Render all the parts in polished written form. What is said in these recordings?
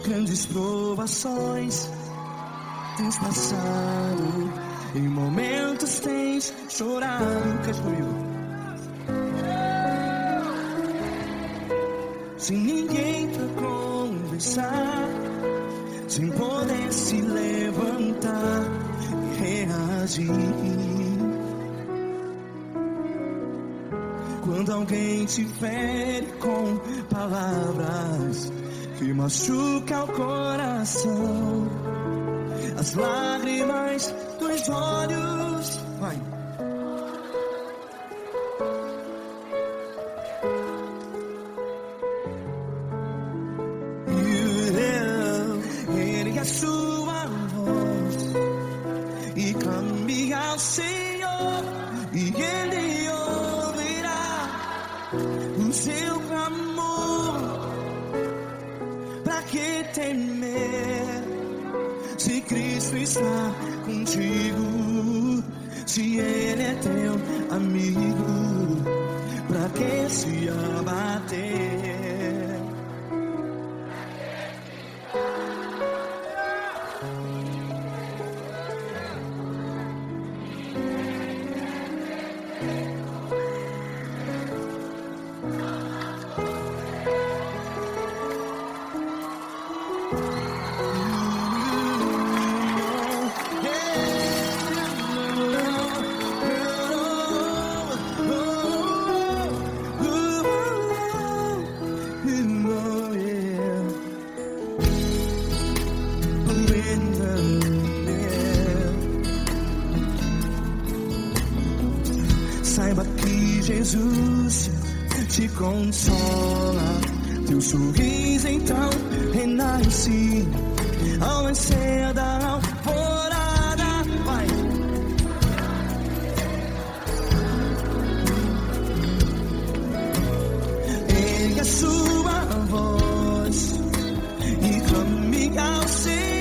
Grandes provações tens passado, em momentos tens chorado. Cante comigo. Sem ninguém pra conversar, sem poder se levantar e reagir. Quando alguém te fere com palavras que machuca o coração, as lágrimas dos olhos, vai. Ergue a sua voz e clame ao Senhor, e Ele ouvirá o seu clamor. Pra que temer, se Cristo está contigo? Se Ele é teu amigo, pra que se abater? Saiba que Jesus te consola, teu sorriso então renasce ao nascer da alvorada. Vai. Ergue a sua voz e clame ao Senhor.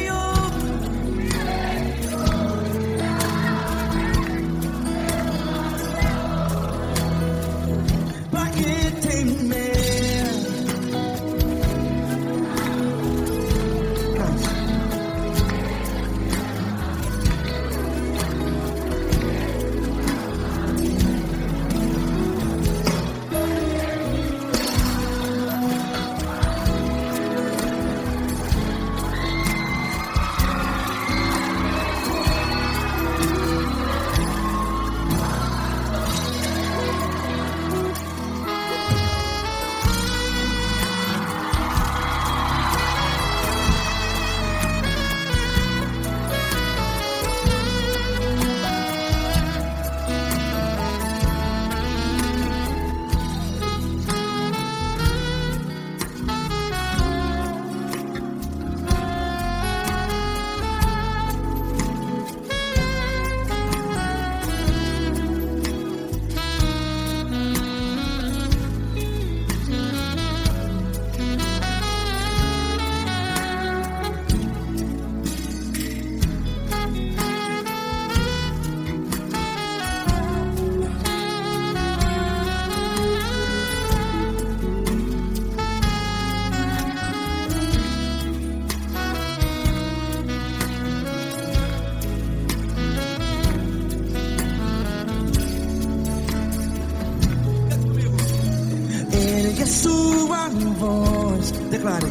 Ergue a sua voz, declare.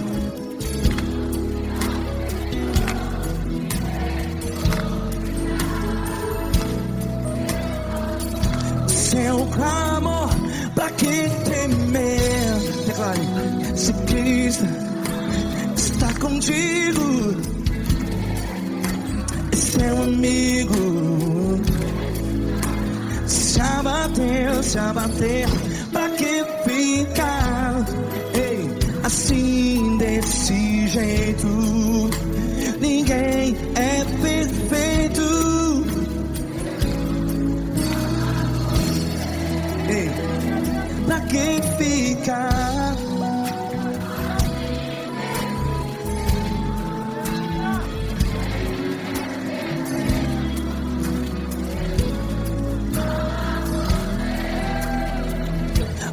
Seu clamor, pra que temer? Declare. Se Cristo está contigo, é seu amigo. Se abater, pra que ficar? Ei, a desse jeito. Ninguém é perfeito. Ei, pra que ficar?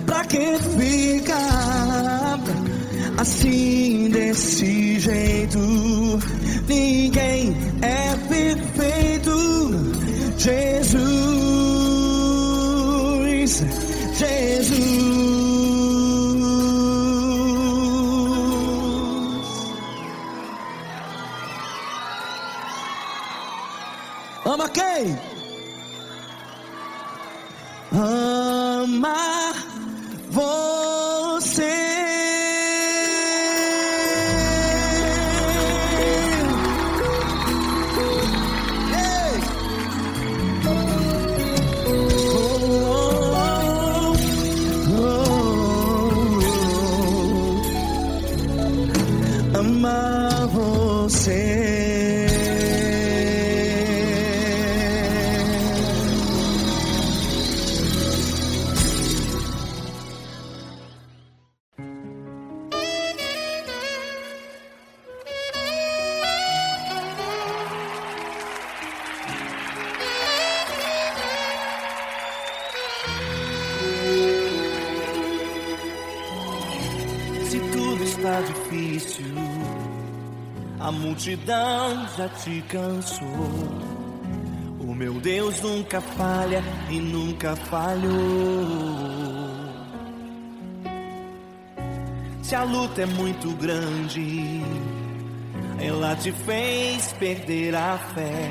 Pra que ficar assim desse jeito? Ninguém é perfeito. Jesus, Jesus. Ama quem? Ama você. Amar você. Se tudo está difícil, a multidão já te cansou. O meu Deus nunca falha e nunca falhou. Se a luta é muito grande, ela te fez perder a fé.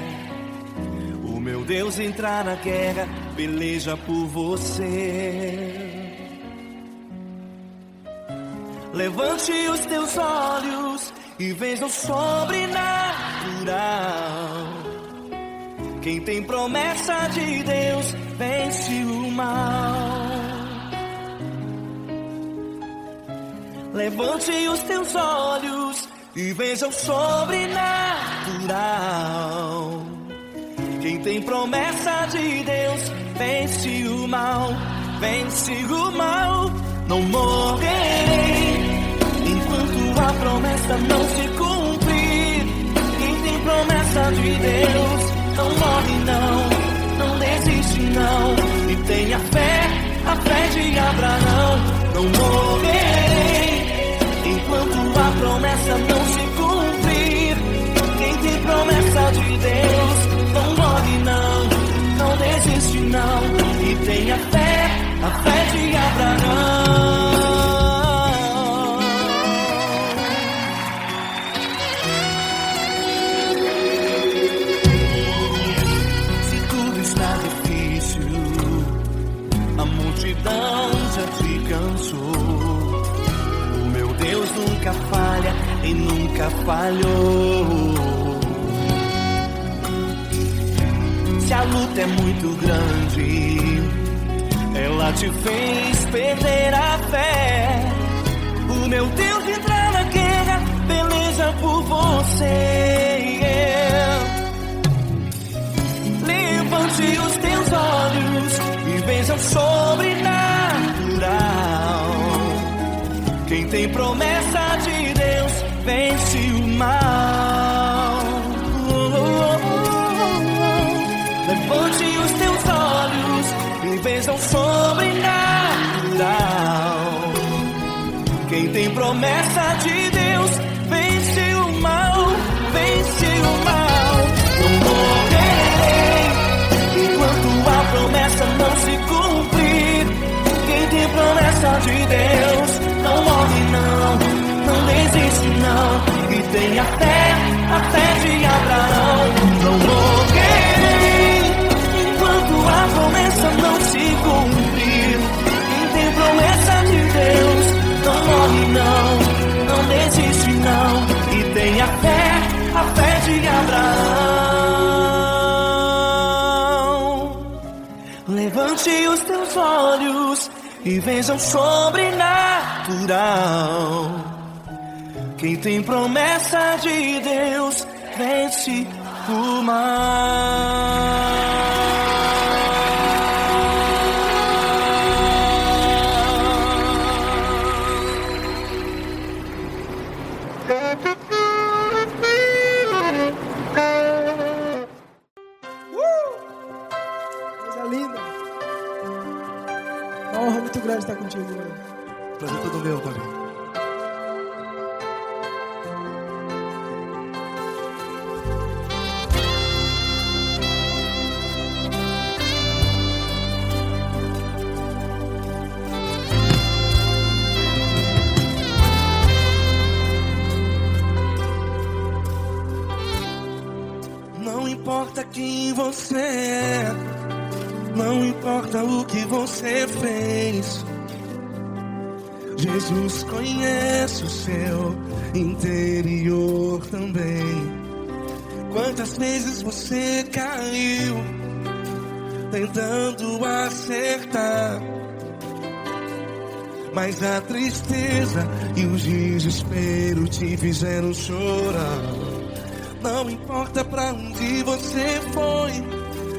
O meu Deus entrar na guerra, peleja por você. Levante os teus olhos e veja o sobrenatural. Quem tem promessa de Deus vence o mal. Levante os teus olhos e veja o sobrenatural. Quem tem promessa de Deus vence o mal. Vence o mal. Não morrerei enquanto a promessa não se cumprir. Quem tem promessa de Deus não morre não desiste não. E tenha fé, a fé de Abraão. Não morrerei enquanto a promessa não se cumprir. Quem tem promessa de Deus não morre não desiste não. E tenha fé, a fé de Abraão. Se tudo está difícil, a multidão já te cansou. O meu Deus nunca falha e nunca falhou. Se a luta é muito grande, ela te fez perder a fé. O meu Deus entrar na guerra, peleja por você. Levante os teus olhos e veja o sobrenatural. Quem tem promessa de Deus vence o mal. Levante os teus olhos e veja o sobrenatural. Quem tem promessa de Deus vence o mal, vence o mal. Não morrerei enquanto a promessa não se cumprir. Quem tem promessa de Deus não morre não desiste não. E tenha fé, a fé de Abraão. Não morrerei enquanto a promessa não se cumprir. Quem tem promessa de Deus não morre não desiste não. E tenha fé, a fé de Abraão. Levante os teus olhos e veja o sobrenatural. Quem tem promessa de Deus vence o mal. Coisa linda. Uma honra muito grande estar contigo, Deus. Prazer todo meu, Pai. Não importa quem você é, não importa o que você fez, Jesus conhece o seu interior também. Quantas vezes você caiu tentando acertar, mas a tristeza e o desespero te fizeram chorar. Não importa pra onde você foi,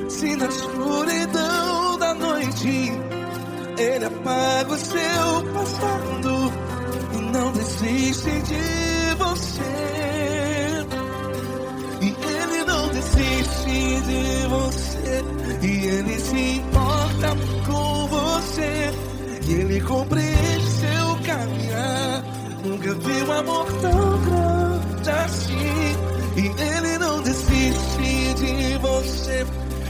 se na escuridão da noite Ele apaga o seu passado e não desiste de você. E Ele não desiste de você, e Ele se importa com você, e Ele compreende seu caminhar. Nunca vi um amor tão grande assim. E Ele não desiste de você,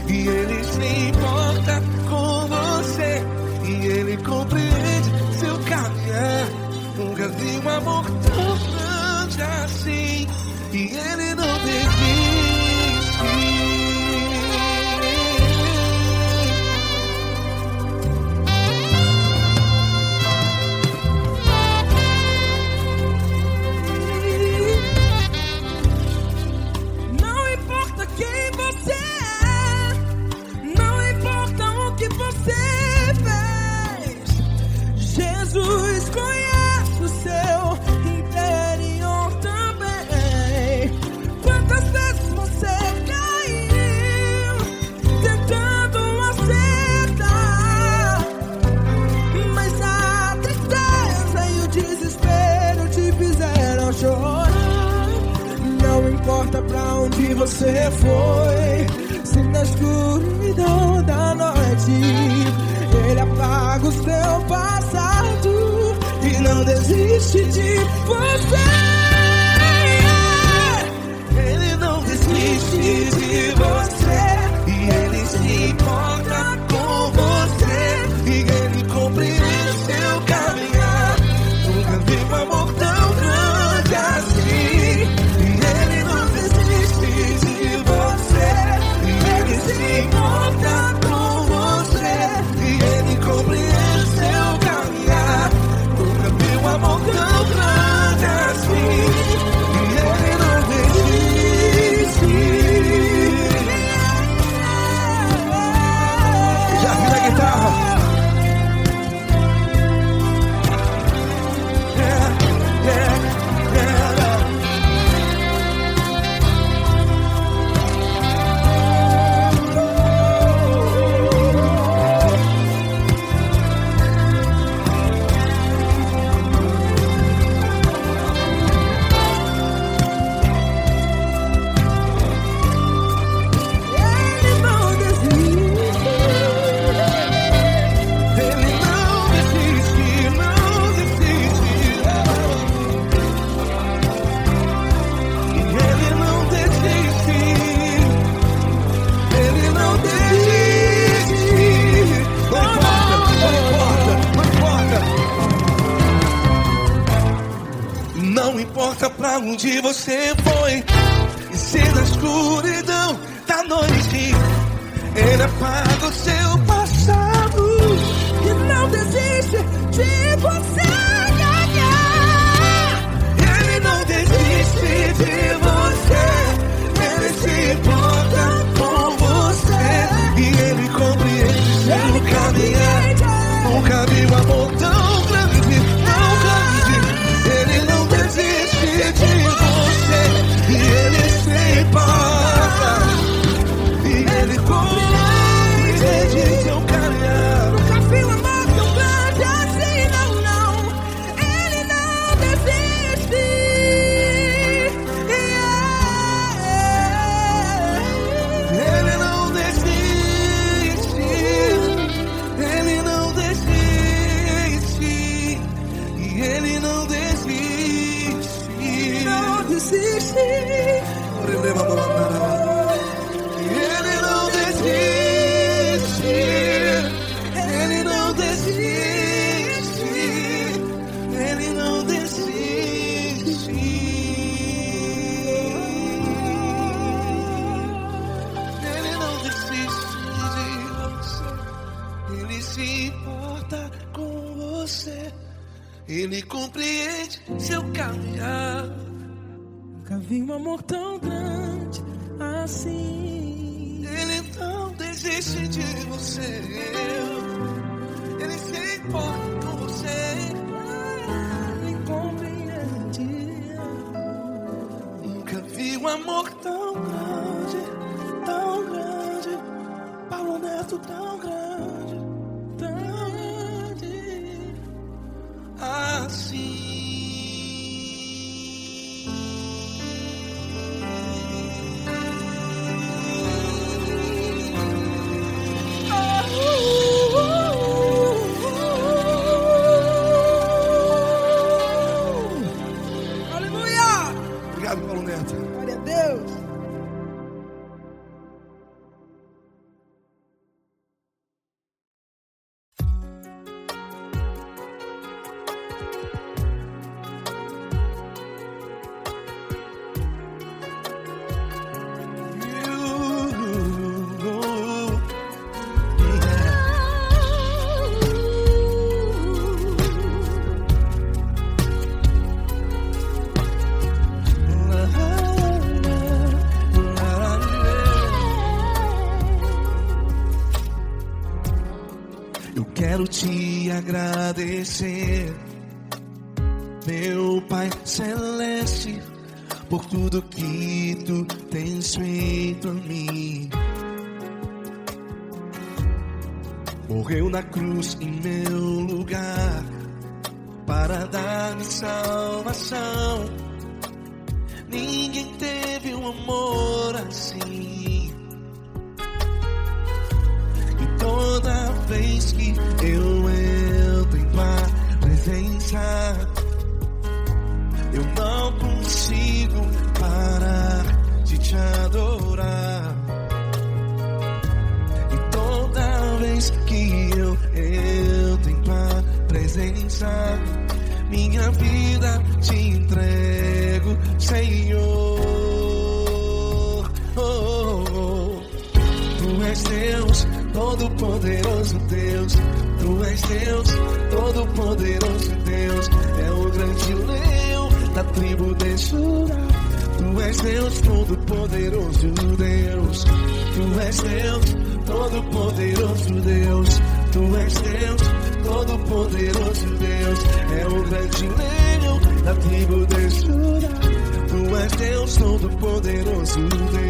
e Ele se importa com você, e Ele compreende seu caminhar. Nunca vi um amor tão grande assim. E Ele não desiste. Jesus conhece o seu interior também. Quantas vezes você caiu tentando acertar, mas a tristeza e o desespero te fizeram chorar. Não importa pra onde você foi, se na escuridão da noite Ele apaga o seu passado e não desiste de você. Ele não desiste de você, e Ele se importa com você, e Ele compreende seu caminhar. Nunca vi um amor tão grande assim. E Ele não desiste de você, e Ele se importa com você, e Ele compreende seu caminhar. Nunca vi um amor tão grande assim. E Ele não desiste. Já vi na guitarra. Não importa pra onde você foi, e se na escuridão da noite Ele apaga o seu passado E não desiste de você. Ele não desiste de você, Ele se importa com você, e Ele compreende seu caminhar. Nunca vi um amor tão grande, tão grande. Ele não desiste. desiste. Ele não desiste. Ele não desiste. Ele não desiste. Ele não desiste de você. Ele se importa com você. Ele compreende seu caminhar. Nunca vi um amor tão grande assim. Ele não desiste de você. Ele se importa com você. Ele compreende. Nunca vi um amor tão grande, tão grande. Paulo Neto tão grande, tão grande assim. Obrigado, Paulo Neto. Glória a Deus. Eu quero te agradecer, meu Pai Celeste, por tudo que tu tens feito a mim. Morreu na cruz em meu lugar para dar-me salvação. Ninguém teve um amor assim. E toda vez que eu entro em tua presença, eu não consigo parar de te adorar. E toda vez que eu entro em tua presença, minha vida te entrego, Senhor. Tu és Deus, Todo-Poderoso Deus. Tu és Deus, Todo-Poderoso Deus. É o grande leão da tribo de Judá. Tu és Deus, Todo-Poderoso Deus. Tu és Deus, Todo-Poderoso Deus. Tu és Deus, Todo-Poderoso Deus. É o grande leão da tribo de Judá. Tu és Deus, Todo-Poderoso Deus.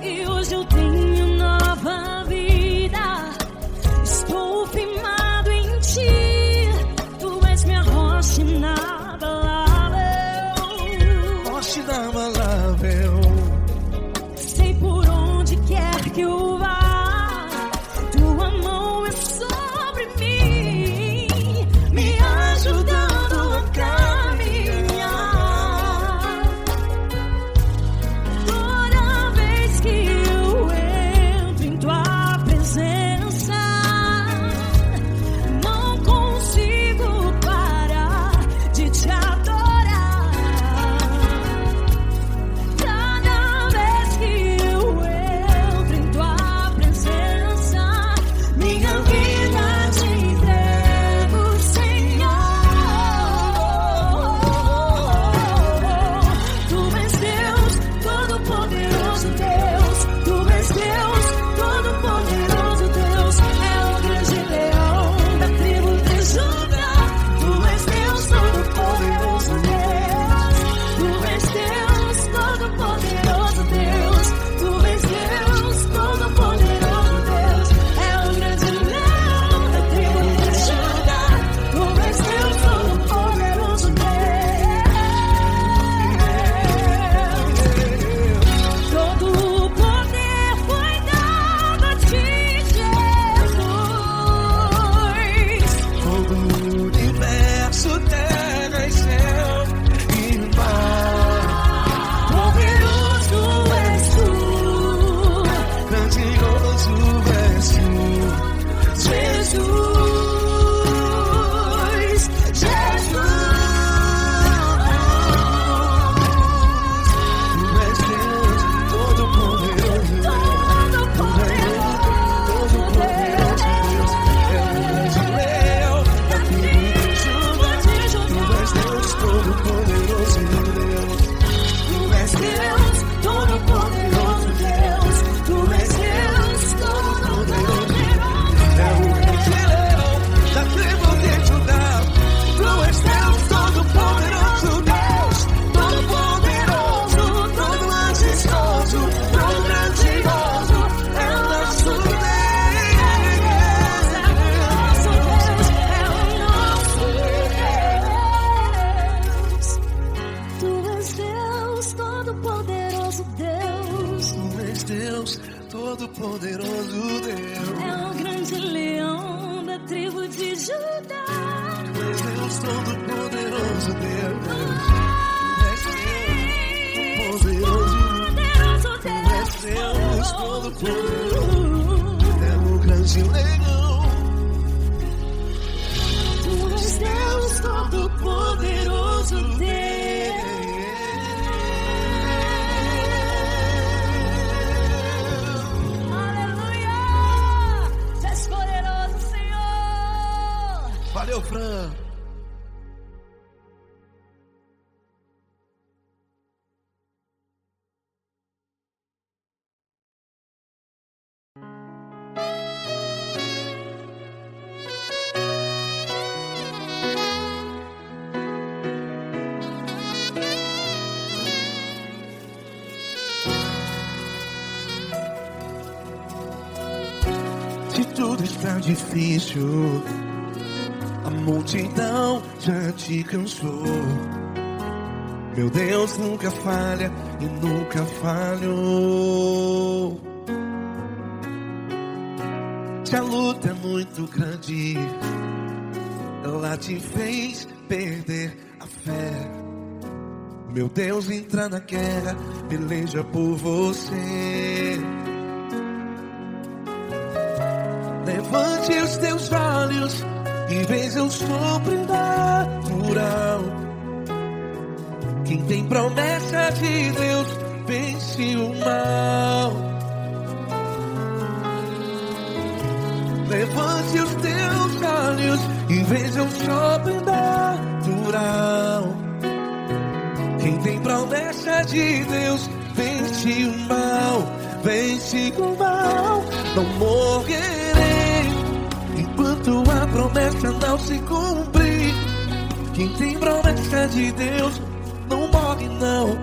E hoje eu tenho nova vida. Estou firmado em ti. Tu és minha rocha inabalável. Rocha inabalável. Sei por onde quer que eu vá, tua mão é sobre mim. Deus, Todo-Poderoso Deus. É o grande leão da tribo de Judá. És Deus, Todo-Poderoso Deus. És Deus, poderoso. És Deus, Todo-Poderoso. É o grande leão. Tu és Deus Todo-Poderoso Deus. Aleluia! Tu és poderoso, Senhor. Valeu, Fran. Se tudo está difícil, a multidão já te cansou. Meu Deus nunca falha e nunca falhou. Se a luta é muito grande, ela te fez perder a fé. Meu Deus entra na guerra, peleja por você. Levante os teus olhos e veja o sobrenatural. Quem tem promessa de Deus vence o mal. Levante os teus olhos e veja o sobrenatural. Quem tem promessa de Deus vence o mal. Vence o mal. Não morrerei enquanto a promessa não se cumprir. Quem tem promessa de Deus não morre não,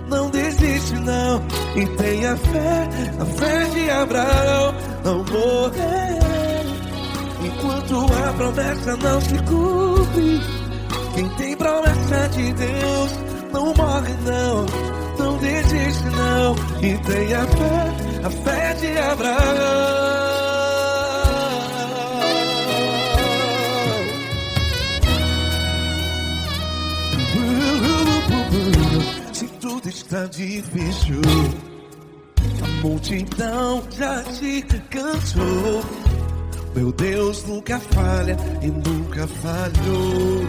não desiste não. E tenha fé, a fé de Abraão. Não morrerei enquanto a promessa não se cumpre. Quem tem promessa de Deus não morre não, não desiste não. E tenha fé, a fé de Abraão. Se tudo está difícil, a multidão já te cansou. Meu Deus nunca falha e nunca falhou.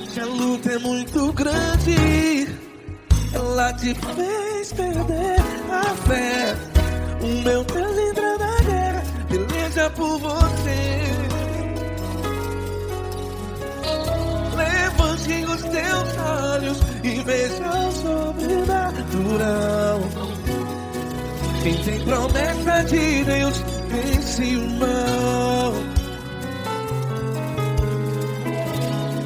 Se a luta é muito grande, ela te fez perder a fé. O meu Deus entra na guerra, peleja por você. Levante os teus olhos e veja o sobrenatural. Quem tem promessa de Deus vence o mal.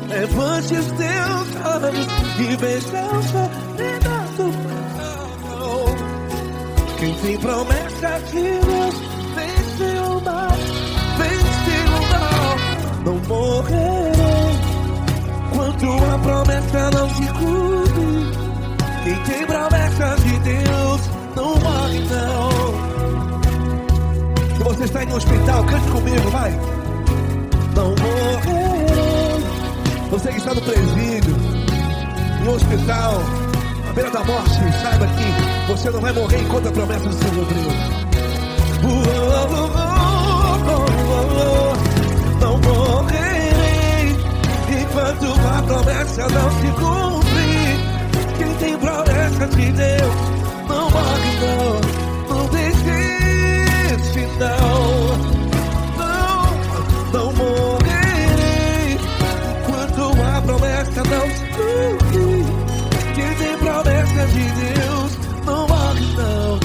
Levante os teus olhos e veja o sobrenatural. Quem tem promessa de Deus vence o mal. Vence o mal. Não morrerei enquanto a promessa não se cumpre. Quem tem promessa de Deus não morre não. Se você está aí no hospital, cante comigo, vai. Não morrerei. Você que está no presídio, no hospital, à beira da morte, saiba que você não vai morrer enquanto a promessa não se cumpriu. Não morrerei enquanto a promessa não se cumprir. Quem tem promessa de Deus não morre não, não desiste não. Não morrerei enquanto a promessa não se cumprir. Quem tem promessa de Deus não morre não,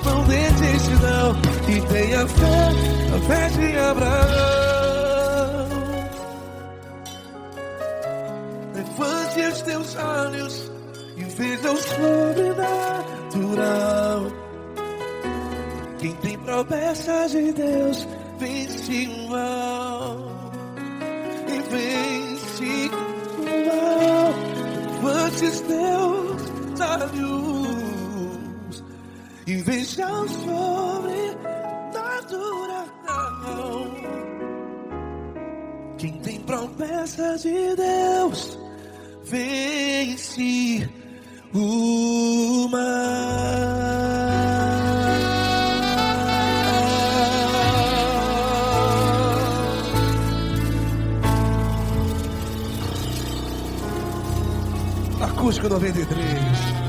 não desiste não. E tenha fé, a fé de Abraão. Levante os teus olhos e veja o sobrenatural. Quem tem promessa de Deus vence o mal. E vence o mal. Levante os teus olhos e veja o sobrenatural. Quem tem promessa de Deus vence o mal. Acústico 93.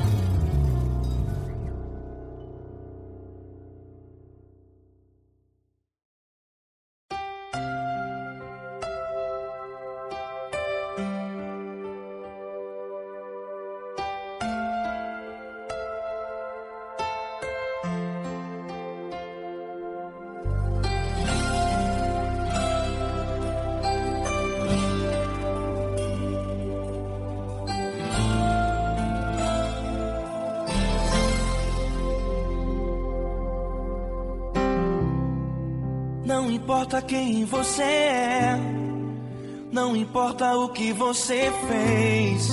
Não importa quem você é, não importa o que você fez,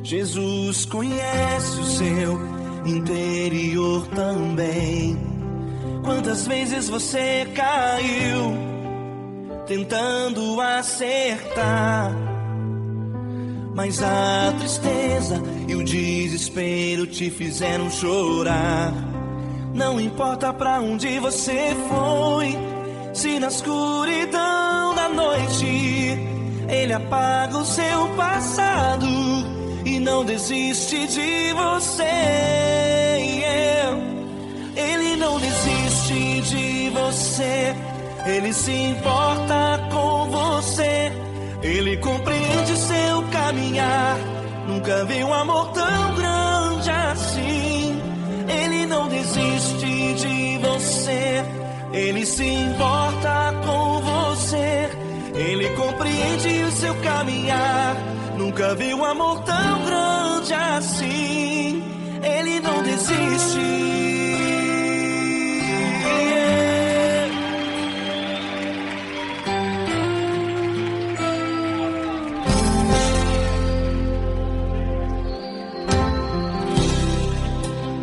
Jesus conhece o seu interior também. Quantas vezes você caiu tentando acertar, mas a tristeza e o desespero te fizeram chorar. Não importa pra onde você foi, se na escuridão da noite Ele apaga o seu passado e não desiste de você. Ele não desiste de você, Ele se importa com você, Ele compreende seu caminhar. Nunca vi um amor tão grande assim. Ele não desiste de você, Ele se importa com você, Ele compreende o seu caminhar. Nunca vi um amor tão grande assim. Ele não desiste.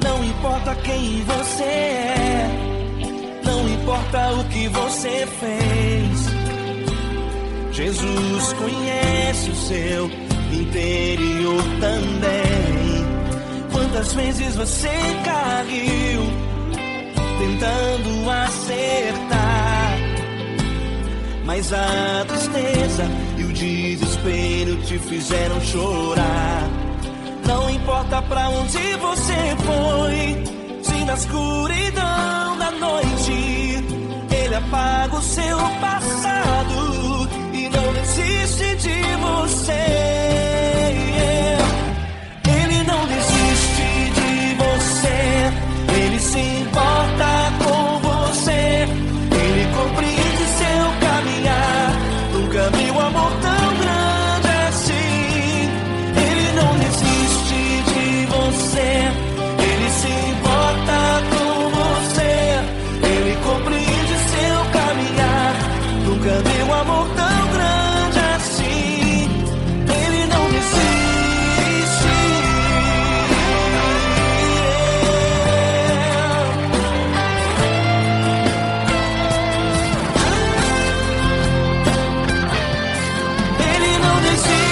Não importa quem você é, não importa o que você fez, Jesus conhece o seu interior também. Quantas vezes você caiu tentando acertar, mas a tristeza e o desespero te fizeram chorar. Não importa pra onde você foi, se na escuridão da noite Ele apaga o seu passado e não desiste de você. Ele não desiste de você, Ele se importa com você, Ele compreende seu caminhar. Nunca vi um amor tão grande assim. Ele não desiste de você, Ele se importa com você, Ele compreende seu caminhar. Nunca vi um amor tão grande assim. Ele não desiste. Ele não desiste. Ele não desiste.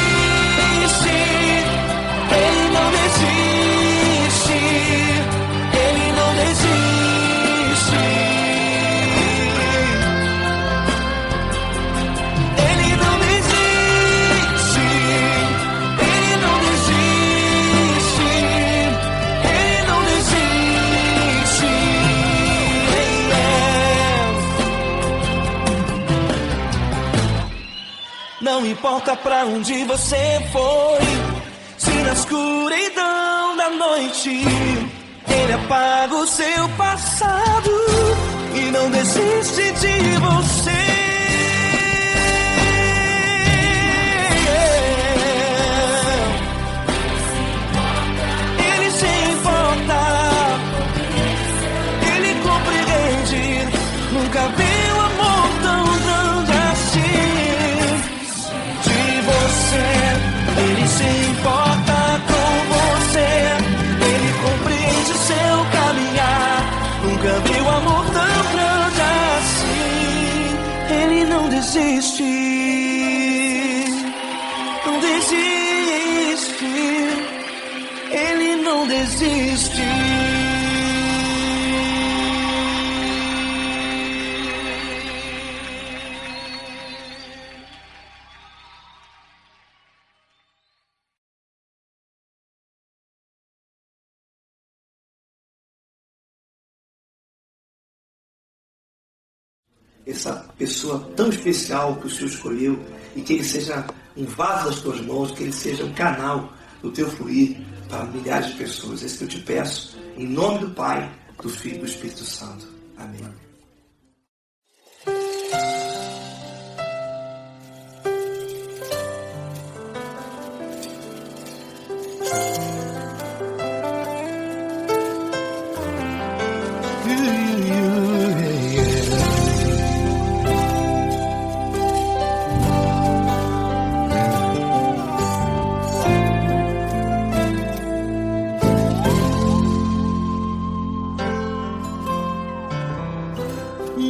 Ele não desiste. Ele não desiste. Ele não desiste. Ele não desiste. Não importa pra onde você foi, se na escuridão da noite Ele apaga o seu passado e não desiste de você. Ele se importa, Ele compreende. Nunca vi um amor tão grande assim. De você, Ele se importa com você, Ele compreende seu caminho. desiste, não desiste, Ele não desiste. Essa pessoa tão especial que o Senhor escolheu, e que Ele seja um vaso das tuas mãos, que Ele seja um canal do teu fluir para milhares de pessoas. É isso que eu te peço, em nome do Pai, do Filho e do Espírito Santo. Amém.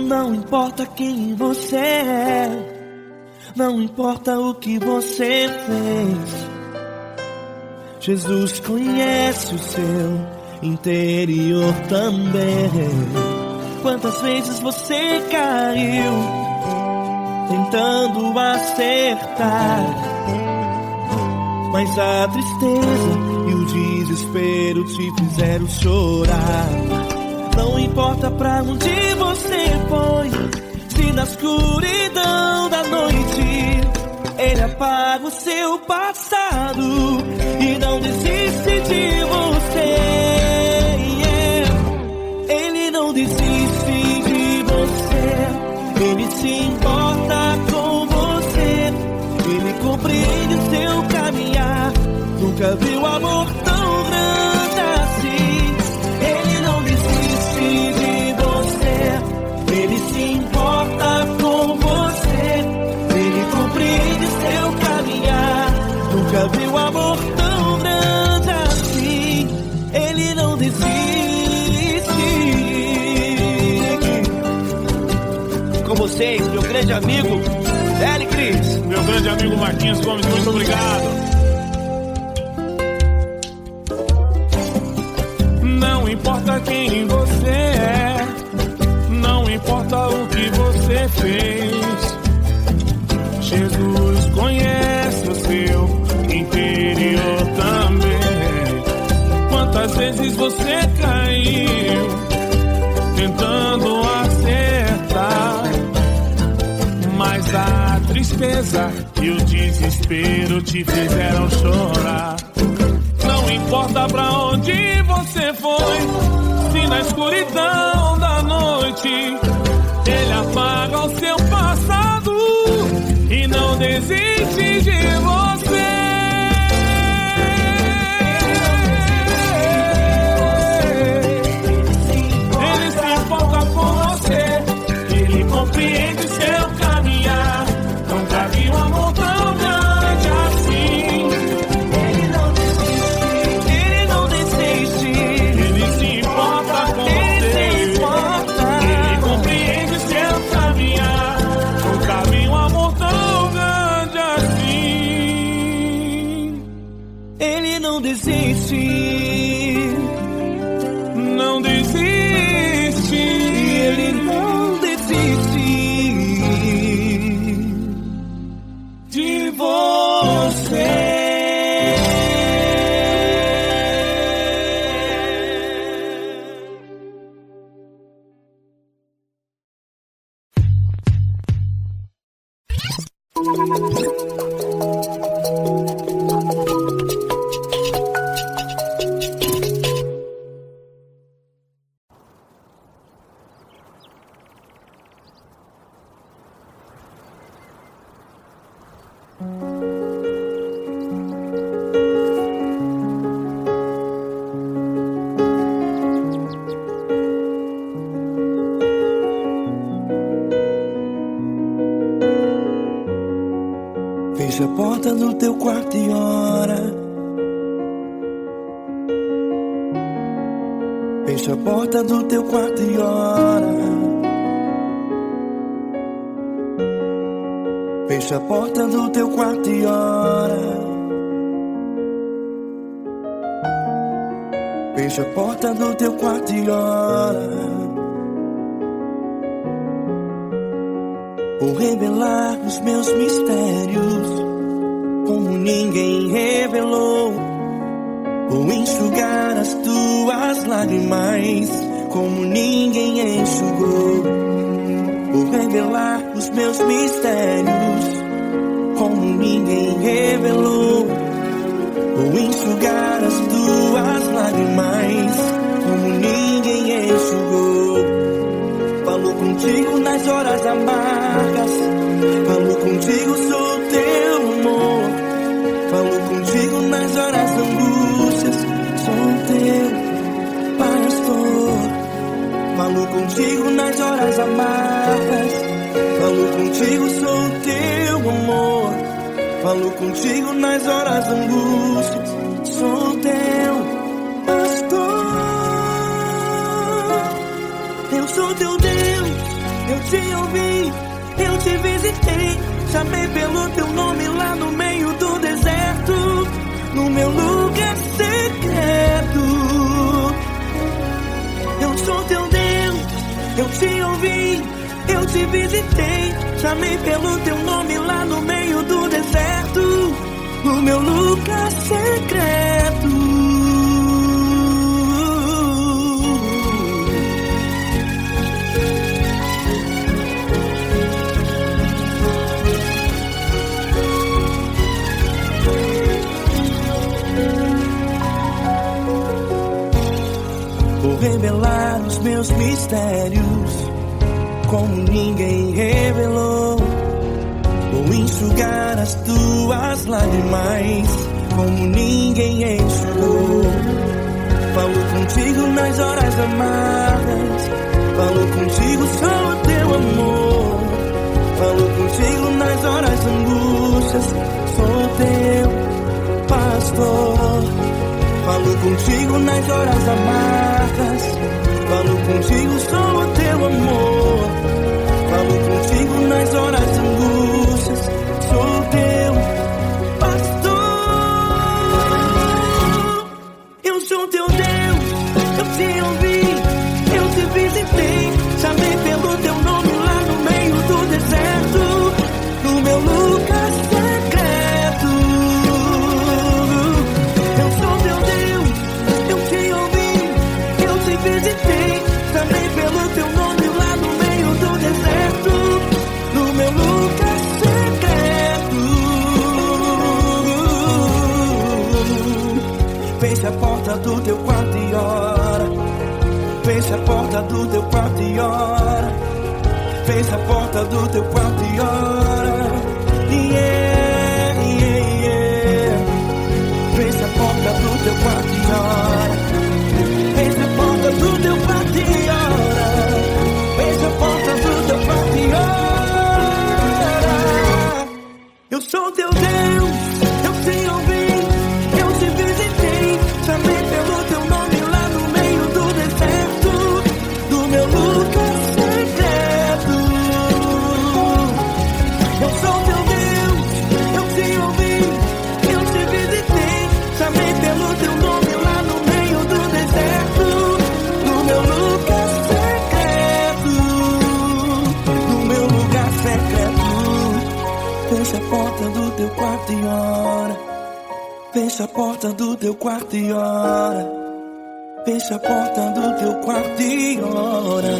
Não importa quem você é, não importa o que você fez, Jesus conhece o seu interior também. Quantas vezes você caiu tentando acertar, mas a tristeza e o desespero te fizeram chorar. Não importa pra onde você foi, se na escuridão da noite Ele apaga o seu passado e não desiste de você. Ele não desiste de você, Ele se importa com você, Ele compreende o seu caminhar. Nunca viu amor tão grande assim. Ele não desiste de você, Ele se importa com você, Ele compreende seu caminhar. Nunca viu amor tão grande assim. Ele não desiste. Com vocês, meu grande amigo L. Cris. Meu grande amigo Marquinhos Gomes, muito obrigado. Não importa quem você é, não importa o que você fez, Jesus conhece o seu interior também. Quantas vezes você caiu tentando acertar, mas a tristeza e o desespero te fizeram chorar. Não importa pra onde você foi, se na escuridão da noite Ele apaga o seu passado e não desiste de você. Ele se importa com você, Ele compreende seu caminhar. Nunca vi um amor tão grande assim. Não desiste, não desiste, Ele não desiste de você. Fecha a porta do teu quarto e ora. Fecha a porta do teu quarto e ora. Fecha a porta do teu quarto e ora. Fecha a porta do teu quarto e ora. Vou revelar os meus mistérios como ninguém revelou. Vou enxugar as tuas lágrimas como ninguém enxugou. Vou revelar os meus mistérios como ninguém revelou. Vou enxugar as tuas lágrimas como ninguém enxugou. Falo contigo nas horas amargas, falo contigo, sou teu amor. Falo contigo nas horas angústias, sou teu pastor. Falo contigo nas horas amargas, falo contigo, sou teu amor. Falo contigo nas horas angústias, sou teu pastor. Eu sou teu Deus, eu te ouvi, eu te visitei. Chamei pelo teu nome lá no meio do deserto, no meu lugar secreto. Eu sou teu Deus, eu te ouvi, eu te visitei. Chamei pelo teu nome lá no meio do deserto, no meu lugar secreto. Vou revelar os meus mistérios como ninguém revelou. Vou enxugar as tuas lágrimas como ninguém enxugou. Falo contigo nas horas amargas, falo contigo, sou teu amor. Falo contigo nas horas angústias, sou teu pastor. Falo contigo nas horas amargas, falo contigo, sou teu amor. Falo contigo nas horas angústias, sou teu pastor. Eu sou teu Deus, eu te ouvi, eu te visitei. Chamei pelo teu nome lá no meio do deserto, no meu lugar secreto. Eu sou teu Deus, eu te ouvi, eu te visitei. Chamei pelo teu nome lá no meio do deserto, no meu lugar secreto. Fecha a porta do teu quarto e ora. Fecha a porta do teu quarto e ora. Fecha a porta do teu quarto e ora. Yeah, yeah, yeah. Fecha a porta do teu quarto e ora. Fecha a porta do teu quarto e ora. Fecha a porta do teu quarto e ora. Eu sou teu Deus, eu te ouvi, eu te visitei. Chamei pelo teu nome lá no meio do deserto, do meu lugar secreto. Eu sou teu Deus, eu te ouvi, eu te visitei. Chamei pelo teu nome lá no meio do deserto, no meu lugar secreto, no meu lugar secreto. Fecha a porta do teu quarto e ora. Fecha a porta do teu quarto e ora. Fecha a porta do teu quarto e ora.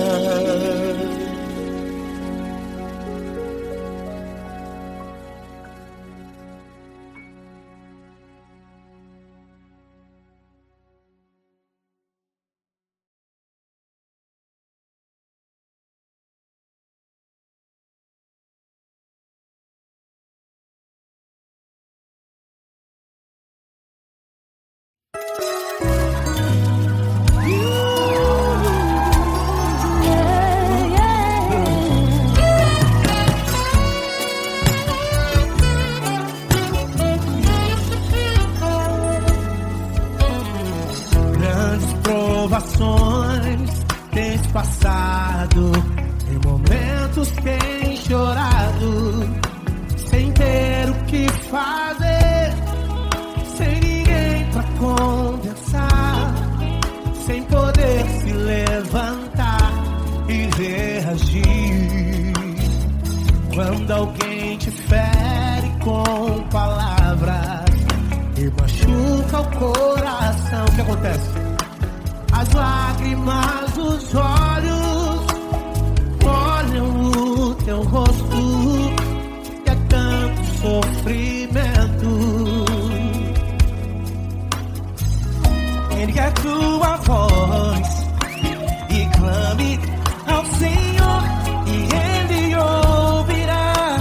provações tens passado, em momentos tens chorado, ter o que fazer, sem ninguém pra conversar, sem poder se levantar e reagir. Quando alguém te fere com palavras e machuca o coração, o que acontece? As lágrimas dos olhos olham o teu rosto e é tanto sofrimento. Ergue a tua voz e clame ao Senhor, e Ele ouvirá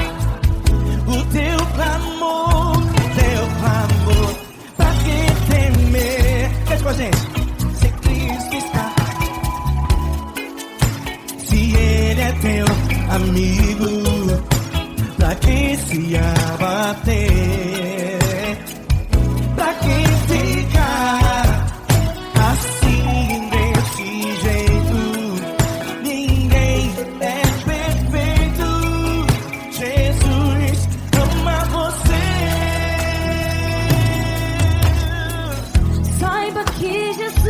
o teu clamor, pra que temer? Cante com a gente. Se Cristo está, se Ele é teu amigo, pra que se abater? Pra que ficar assim desse jeito? Ninguém é perfeito. Jesus ama você. Saiba que Jesus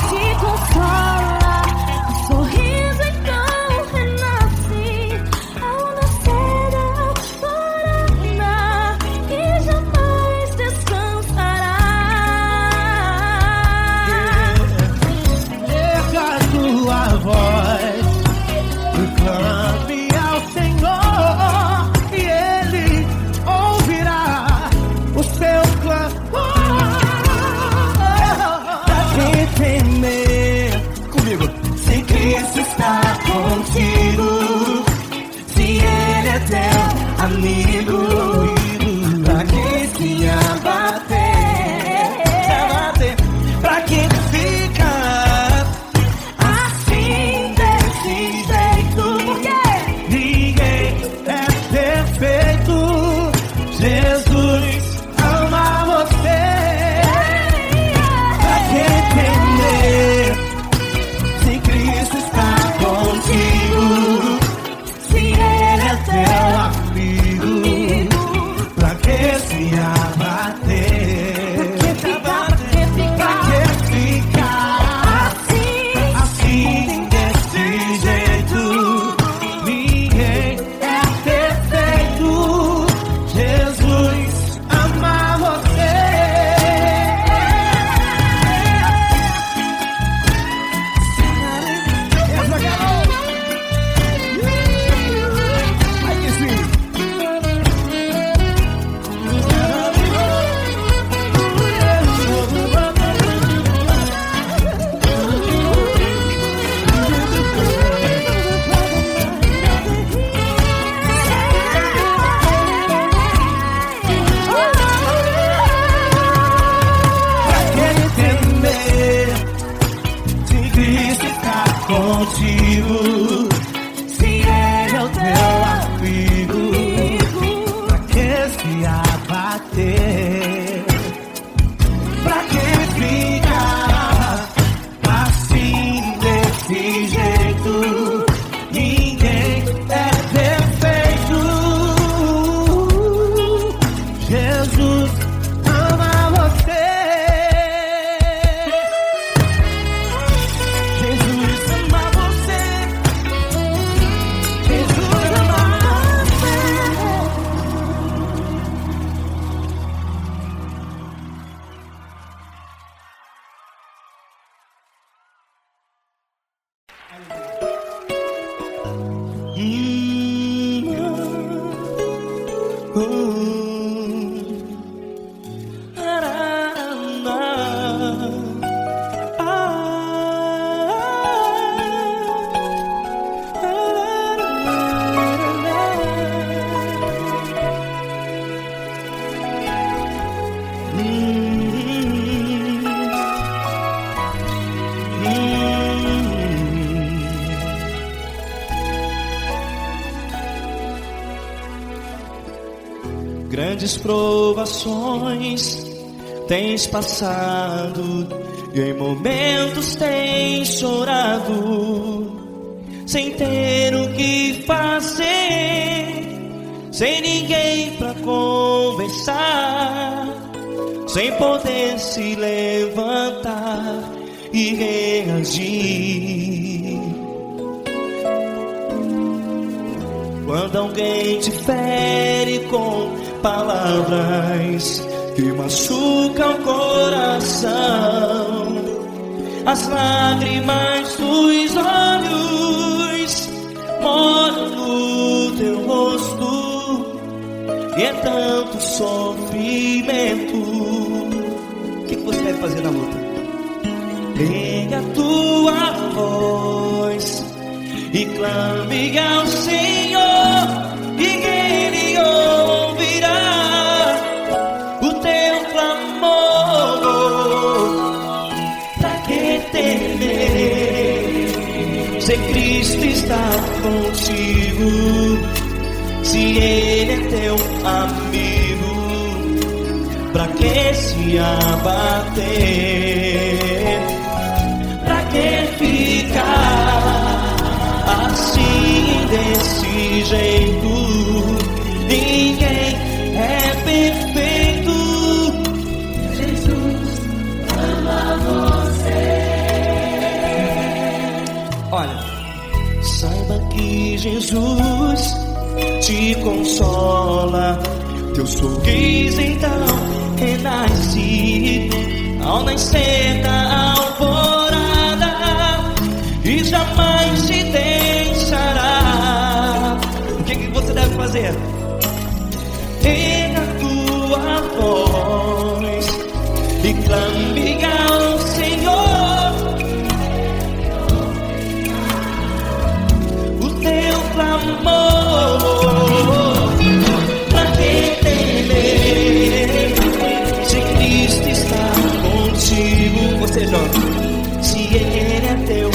te consola, o sorriso então renasce ao nascer da aurora e jamais descansará. Erga a tua voz e clame ao Senhor, e Ele ouvirá o seu clamor. Pra que temer? Comigo. Se Cristo está contigo, se Ele é teu amigo, pra que se abater? Pra que ficar assim desse jeito? Ninguém é perfeito. Jesus ama você. Pra que temer? Se Cristo está contigo, se Ele é teu Amigo, pra que se abater? Pra que ficar assim desse jeito? Ninguém é perfeito. Jesus ama você. Essa garota. Ai, que sim. Pra que temer? Se Cristo está contigo, se Ele é o teu amigo, pra que se abater? Pra que ficar assim desse jeito? Ninguém é perfeito. Jesus ama você. Jesus ama você. Jesus ama você. Grandes provações tens passado, e em momentos tens chorado, sem ter o que fazer, sem ninguém pra conversar, sem poder se levantar e reagir. Quando alguém te fere com palavras que machucam o coração, as lágrimas dos olhos moram no teu rosto, e é tanto sofrimento. O que você deve fazer na luta? Erga a tua voz e clame ao Senhor, e Ele ouvirá o teu clamor. Pra que temer, se Cristo está contigo, se Ele é teu amigo? Pra que se abater? Pra que ficar assim desse jeito? Ninguém é perfeito. Jesus ama você. Olha, saiba que Jesus te consola, teu sorriso então renasce ao nascer da alvorada, e jamais te deixará. O que você deve fazer? Erga a tua voz e clame ao Senhor, o teu clamor. Pra que temer, se Cristo está contigo? Ou seja, se Ele é teu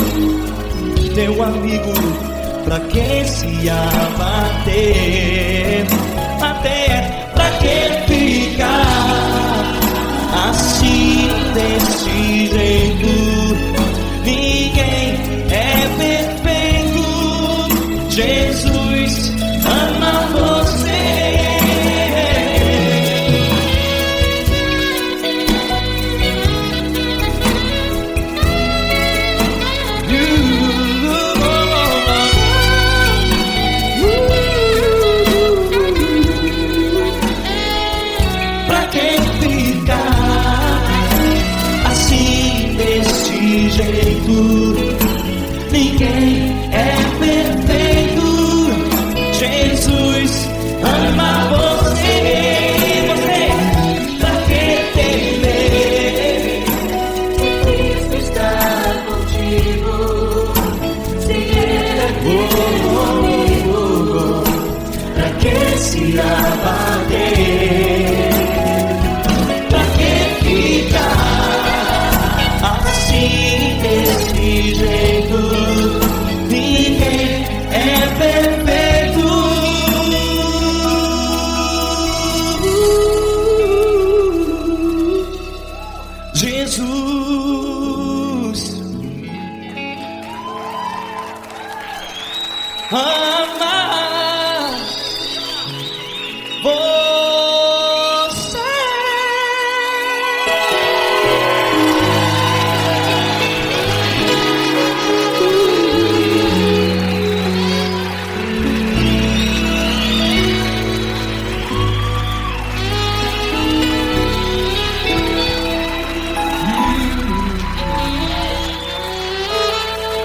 amigo, pra que se abater? Até pra que ficar assim desse jeito? Ninguém é perfeito. Jesus ama você. Ninguém é perfeito. Jesus ama você. Você, pra que temer? Cristo está contigo. Se Ele é comigo, pra que se abater? Pra que ficar assim desse jeito? Ninguém é perfeito. Jesus ama você.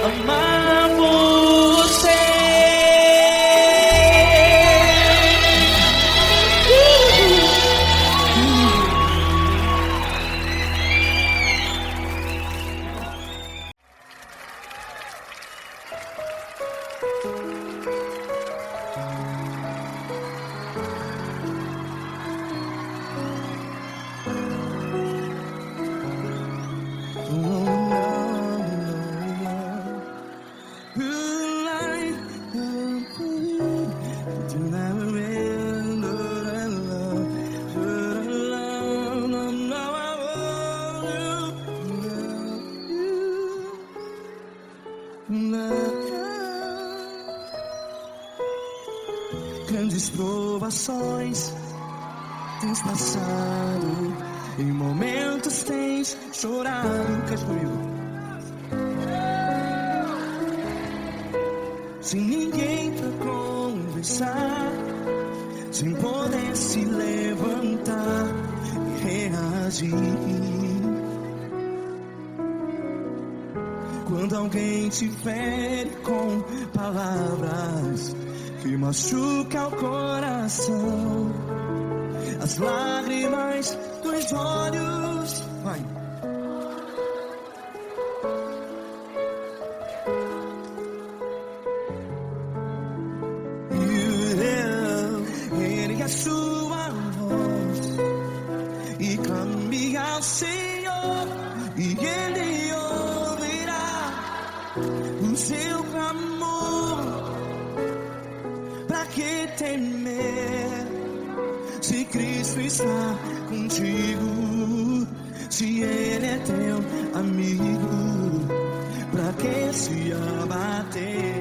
Amar você. grandes provações tens passado, em momentos tens chorado. Cante comigo. Sem ninguém pra conversar, sem poder se levantar e reagir. Quando alguém te fere com palavras que machucam o coração, as lágrimas dos olhos, vai. Ergue a sua voz e clame ao Senhor, e Ele ouvirá o seu clamor. Pra que temer, se Cristo está contigo? Se Ele é teu amigo, pra que se abater?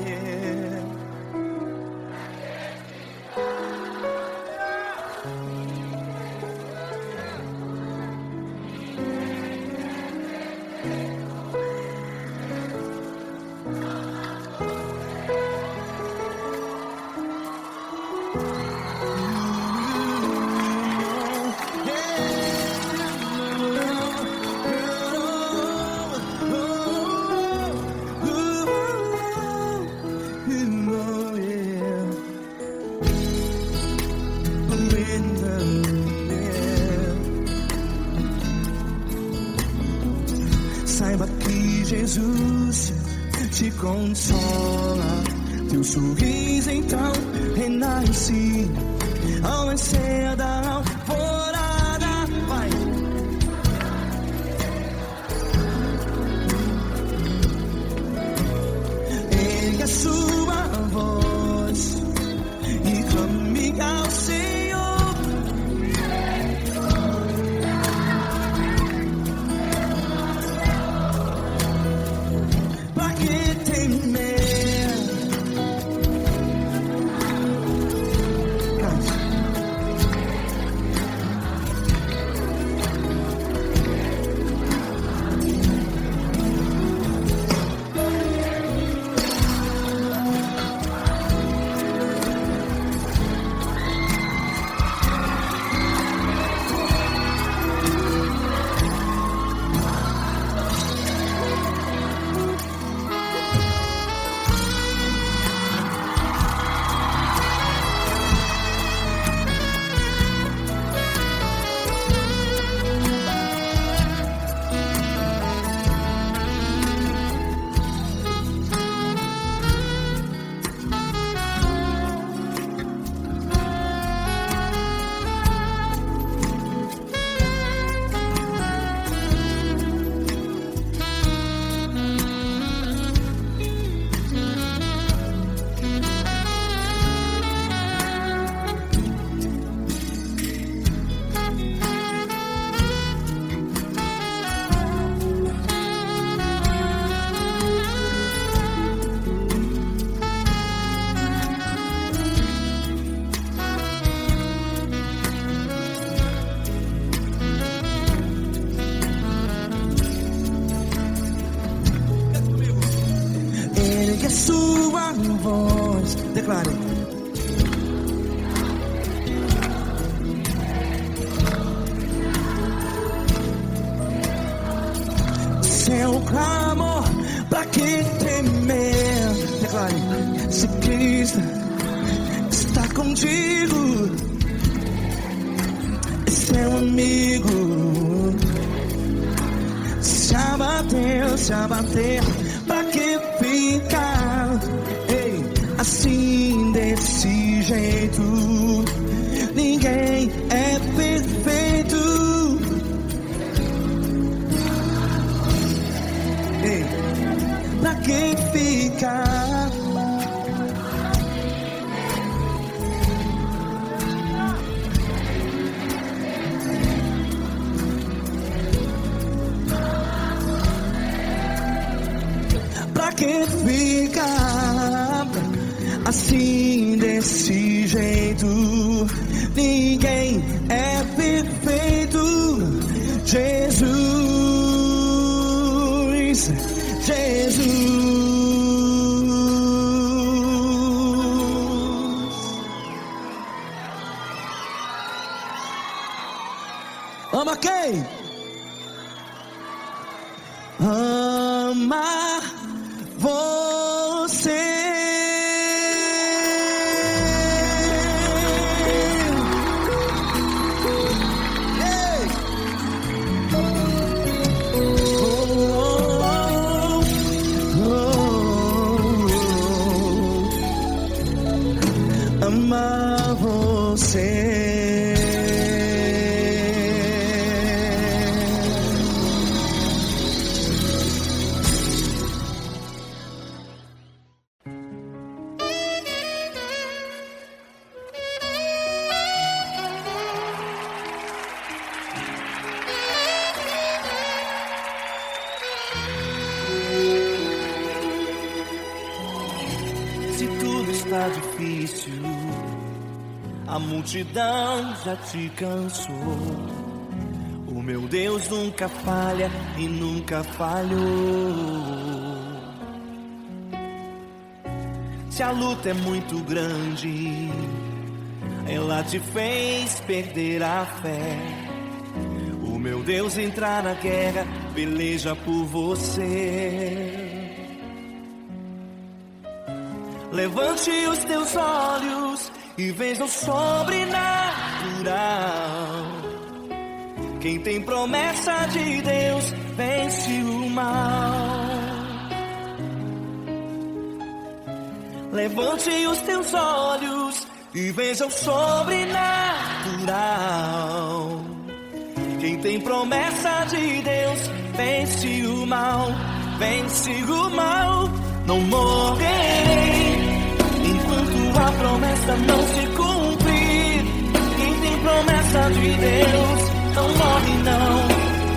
Saiba que Jesus te consola, teu sorriso então renasce ao nascer da alvorada. Vai. Ergue a sua voz e clame ao Senhor. A sua voz, declare. Seu clamor, pra que temer? Declare. Se Cristo está contigo, é seu amigo. Se abater, pra que ficar, ei, assim desse jeito? Ninguém é perfeito. Ei, pra que ficar? Pra que ficar assim desse jeito. Ninguém é perfeito. Jesus, Jesus. Ama quem? Ama você. Ei! Ama você. Se tudo está difícil, a multidão já te cansou. O meu Deus nunca falha e nunca falhou. Se a luta é muito grande, ela te fez perder a fé. O meu Deus entrar na guerra, peleja por você. Levante os teus olhos e veja o sobrenatural. Quem tem promessa de Deus vence o mal. Levante os teus olhos e veja o sobrenatural. Quem tem promessa de Deus vence o mal. Vence o mal. Não morrerei enquanto a promessa não se cumprir. Quem tem promessa de Deus não morre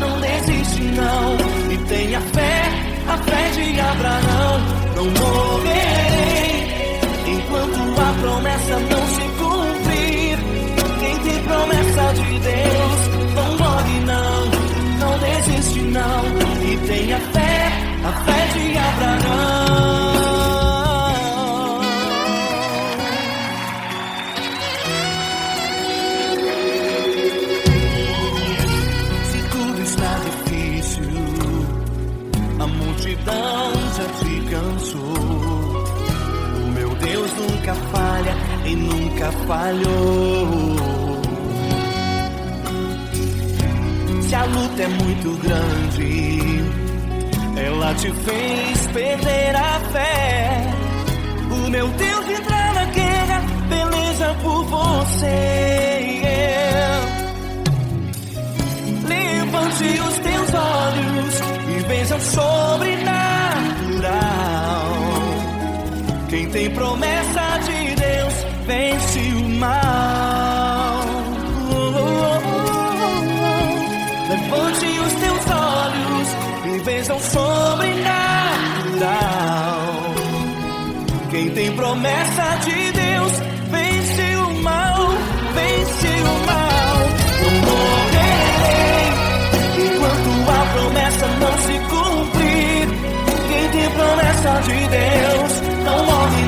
não desiste não. E tenha fé, a fé de Abraão. Não morrerei enquanto a promessa não se cumprir. Quem tem promessa de Deus não morre não desiste não. E tenha fé, a fé de Abraão. Se tudo está difícil, a multidão já te cansou. O meu Deus nunca falha e nunca falhou. Se a luta é muito grande, ela te fez perder a fé. O meu Deus entrar na guerra, peleja por você. Levante os teus olhos e veja o sobrenatural. Quem tem promessa de Deus vence o mal. Levante os teus olhos e veja o sobrenatural. Quem tem promessa de Deus vence o mal, vence o mal. Não morrerei enquanto a promessa não se cumprir. Quem tem promessa de Deus não morre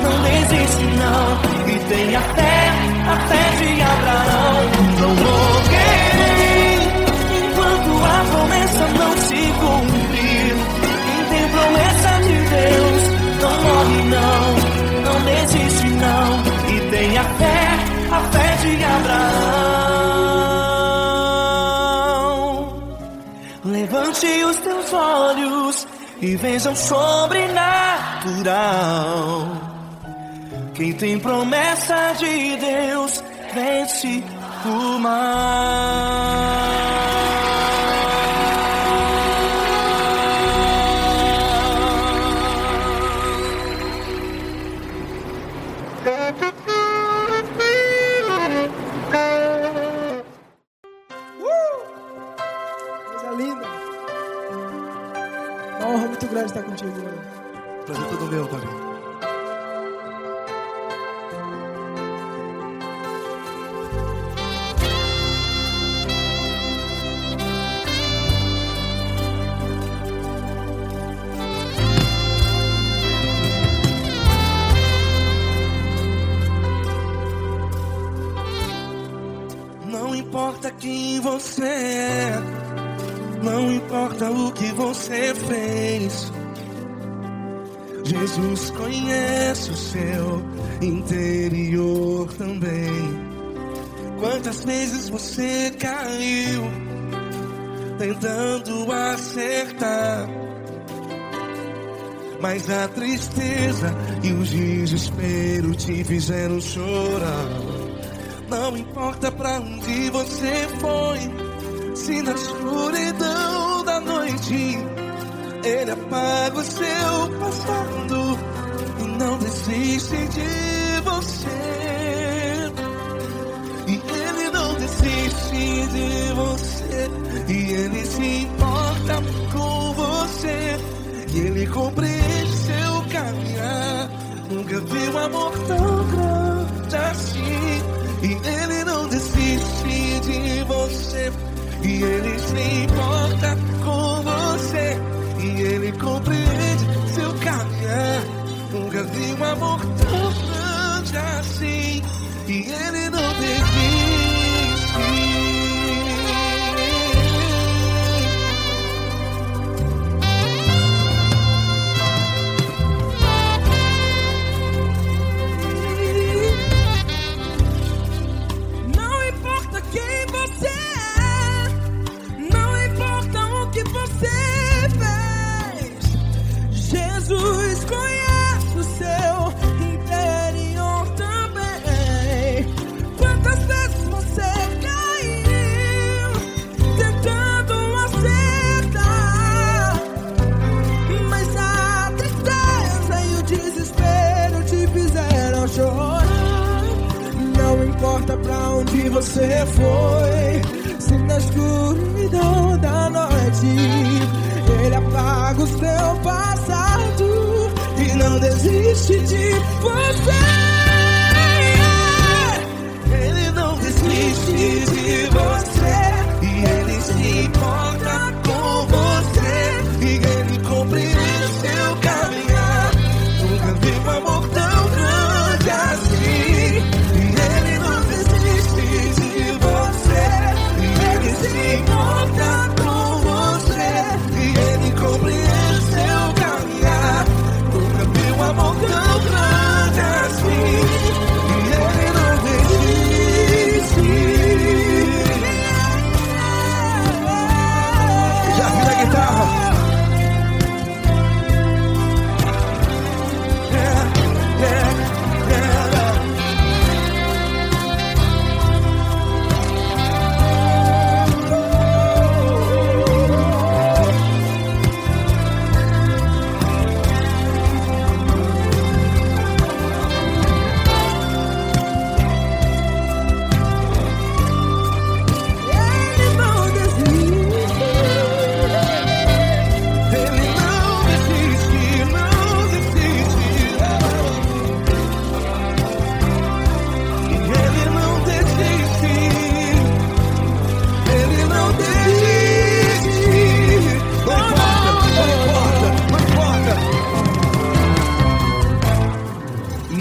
não desiste não. E tenha fé, a fé de Abraão. Não morrerei enquanto a promessa não se cumprir. Quem tem promessa de Deus não morre não desiste não. E tenha fé, a fé de Abraão. Levante os teus olhos e veja o sobrenatural. Quem tem promessa de Deus vence o mal. Coisa linda. Uma honra muito grande estar contigo, mano. Prazer todo meu, Paulinho. quem você é, não importa o que você fez. Jesus conhece o seu interior também. Quantas vezes você caiu tentando acertar, mas a tristeza e o desespero te fizeram chorar. Não importa pra onde você foi, se na escuridão da noite Ele apaga o seu passado e não desiste de você. E Ele não desiste de você, e Ele se importa com você, e Ele compreende seu caminhar. Nunca vi um amor tão grande assim. E Ele não desiste de você, e Ele se importa com você, e Ele compreende seu caminhar. Nunca vi um amor tão grande assim. E Ele não desiste. Jesus conhece o seu interior também. Quantas vezes você caiu tentando acertar, mas a tristeza e o desespero te fizeram chorar. Não importa pra onde você foi, se na escuridão da noite Ele apaga o seu passado e não desiste de você. Ele não desiste de você, e Ele se importa com você, e Ele compreende seu caminhar. Nunca vi um amor tão grande assim. E Ele não desiste de você, e Ele se importa com você, e Ele compreende seu caminhar. Nunca vi um amor tão grande assim. E Ele não desiste. Já vi na guitarra.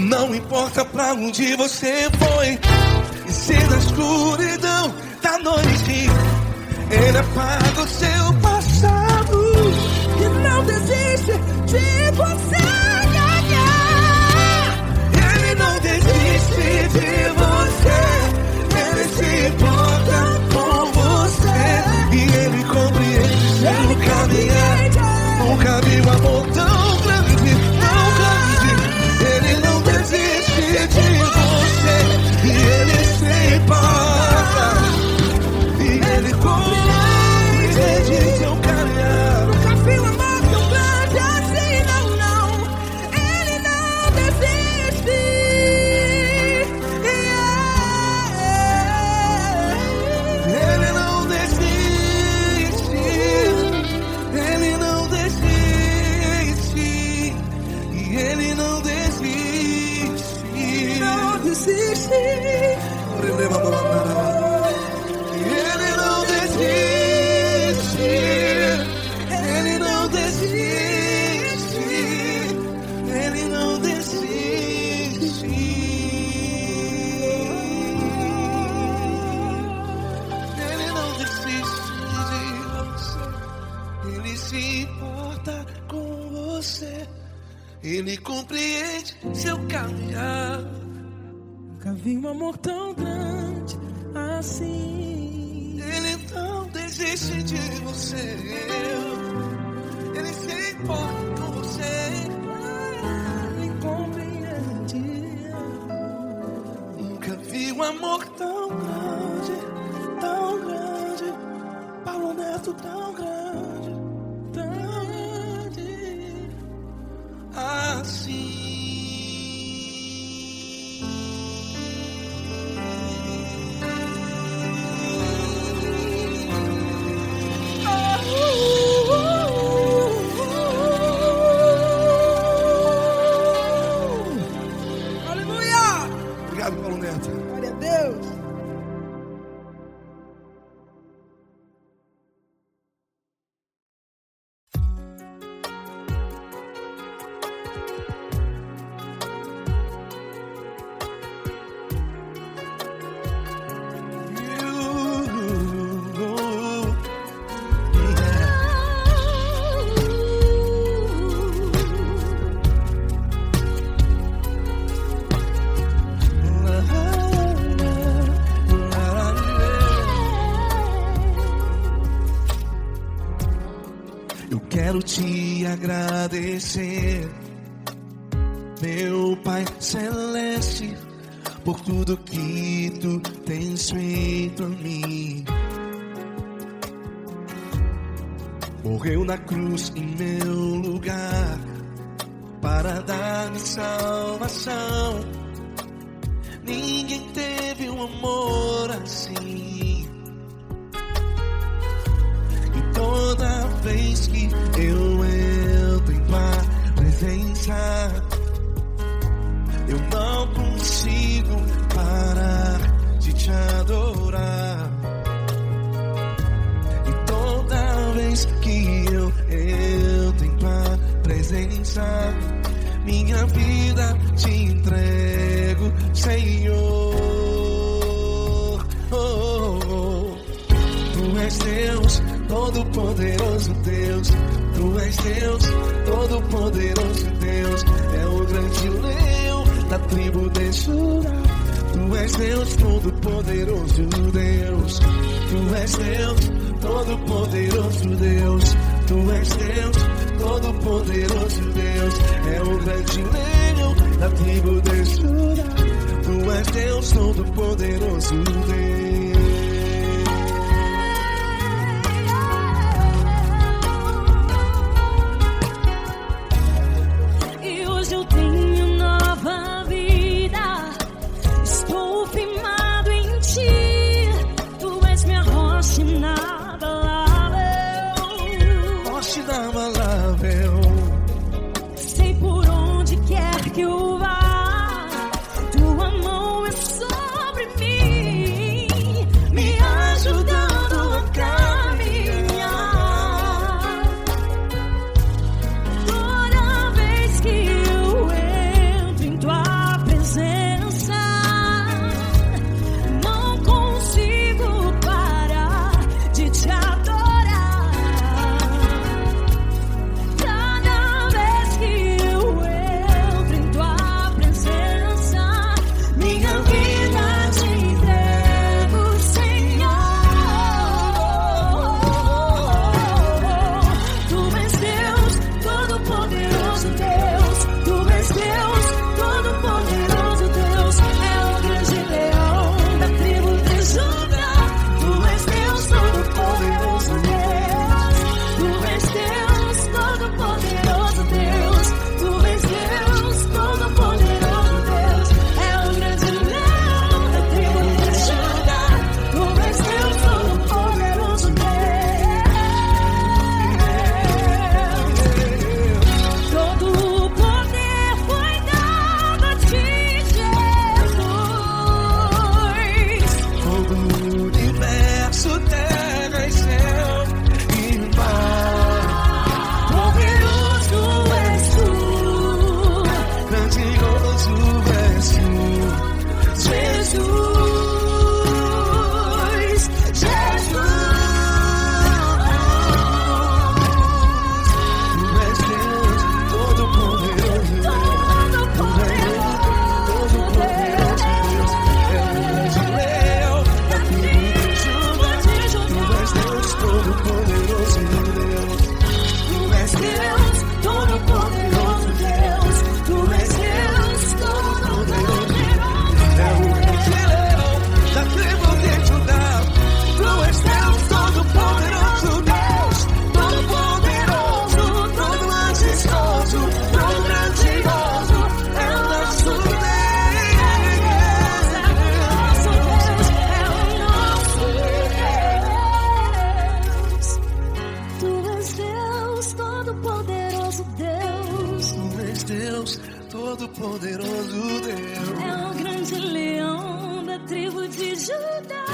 Não importa pra onde você foi, e se na escuridão da noite Ele apaga o seu passado E não desiste de você. Ele não desiste de você, Ele se importa com você, e Ele compreende seu caminhar. Nunca vi um amor tão grande, tão grande. Ele não desiste de você, e Ele se importa, e Ele compreende seu caminhar. Nunca vi um amor tão grande assim, não, não. Ele não desiste. Ele não desiste. Ele se importa com você. Ele compreende seu caminhar. Nunca vi um amor tão grande assim. Ele não desiste de você. Ele se importa com você. Ele compreende. Nunca vi um amor tão grande, tão grande. Paulo Neto tão grande, tão grande assim. Aleluia! Obrigado, Paulo Neto. Glória a Deus! Eu quero te agradecer, meu Pai Celeste, por tudo que tu tens feito a mim. Morreu na cruz em meu lugar para dar-me salvação. Ninguém teve um amor assim. E toda vez que eu entro em tua presença, eu não consigo parar de te adorar. E toda vez que eu entro em tua presença, minha vida te entrego, Senhor. Tu és Deus, Todo-Poderoso Deus. Tu és Deus, Todo-Poderoso Deus. É o grande leão da tribo de Judá. Tu és Deus, Todo-Poderoso Deus. Tu és Deus, Todo-Poderoso Deus. Tu és Deus, Todo-Poderoso Deus. É o grande leão da tribo de Judá. Tu és Deus, Todo-Poderoso Deus. Inabalável. Sei por onde quer que eu vá, tua mão é sobre mim, me ajudando a caminhar. Toda vez que eu entro em tua presença, não consigo parar de te adorar. Deus, Todo-Poderoso Deus. É o grande leão da tribo de Judá.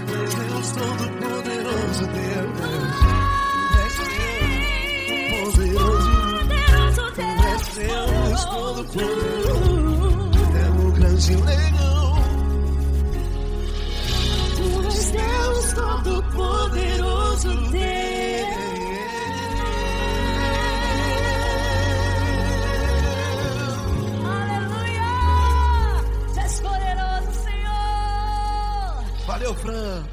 Tu és Deus, Todo-Poderoso Deus. Tu és Deus, poderoso. Tu és Deus, Todo-Poderoso. É o grande leão. Tu és Deus Todo-Poderoso Deus. Aleluia! Tu és poderoso, Senhor. Valeu, Fran.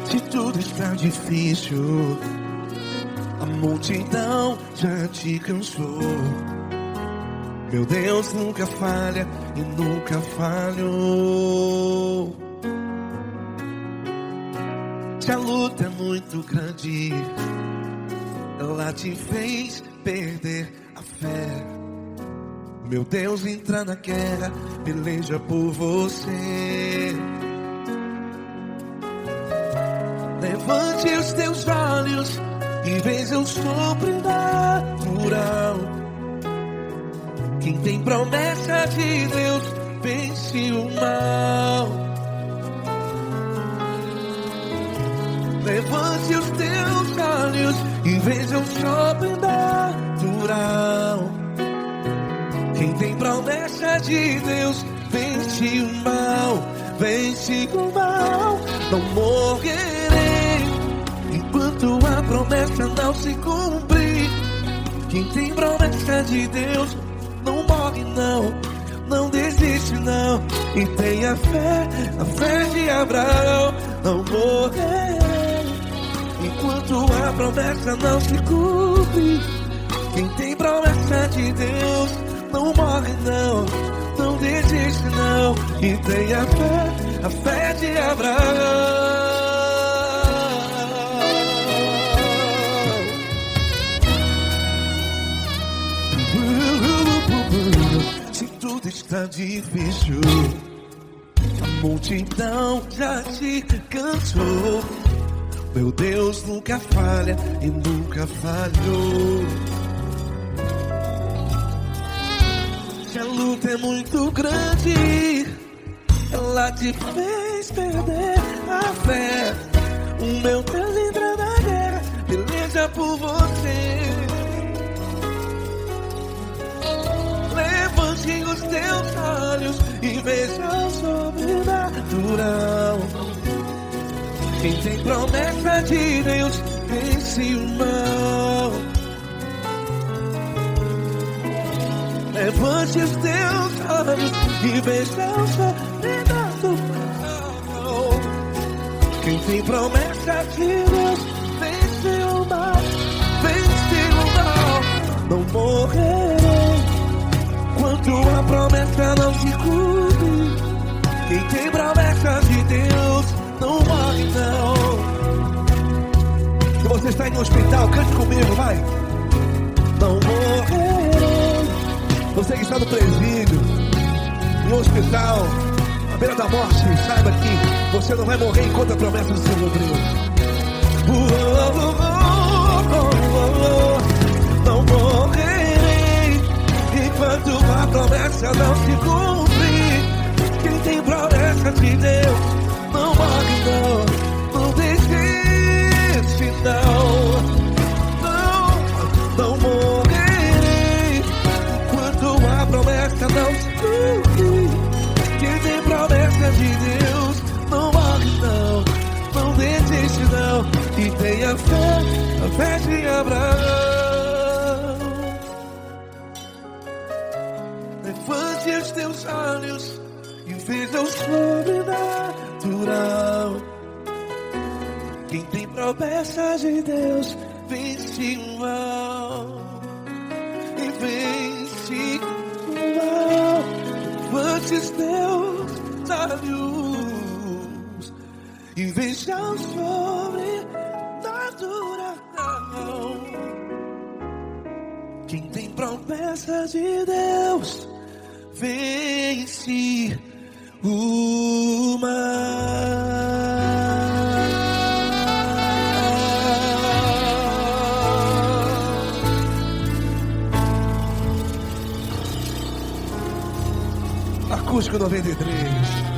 Se tudo está difícil, a multidão já te cansou. Meu Deus nunca falha e nunca falhou. Se a luta é muito grande, ela te fez perder a fé. Meu Deus entra na guerra, peleja por você. Levante os teus olhos e veja o sobrenatural. Quem tem promessa de Deus vence o mal. Levante os teus olhos e veja o sobrenatural. Quem tem promessa de Deus vence o mal. Vence o mal. Não morrerei enquanto a promessa não se cumprir. Quem tem promessa de Deus não morre não, não desiste não. E tenha fé, a fé de Abraão. Não morrerei enquanto a promessa não se cumpre. Quem tem promessa de Deus não morre não, não desiste não. E tenha fé, a fé de Abraão. Se tudo está difícil, a multidão já te cansou. Meu Deus nunca falha e nunca falhou. Se a luta é muito grande, ela te fez perder a fé. O meu Deus entra na guerra, peleja por você. Levante os teus olhos e veja o sobrenatural. Quem tem promessa de Deus vence o mal. Levante os teus olhos e veja o sobrenatural. Quem tem promessa de Deus vence o mal. Vence o mal. Não morrerei enquanto a promessa não se cumpre. Quem tem promessa de Deus não morre não. Se você está em um hospital, cante comigo, vai. Não morrerei. Você que está no presídio, em um hospital, à beira da morte, saiba que você não vai morrer enquanto a promessa não se cumpriu. Não morrerei enquanto a promessa não se cumprir. Quem tem promessa de Deus não morre não, não desiste não. Não morrerei enquanto a promessa não se cumprir. Quem tem promessa de Deus não morre não, não desiste não. E tenha fé, a fé de Abraão. Levante os teus olhos e veja o sobrenatural. Quem tem promessa de Deus vence o mal. E vence o mal. Levante os teus olhos e veja o sobrenatural. Quem tem promessa de Deus vence o mal. Acústico 93.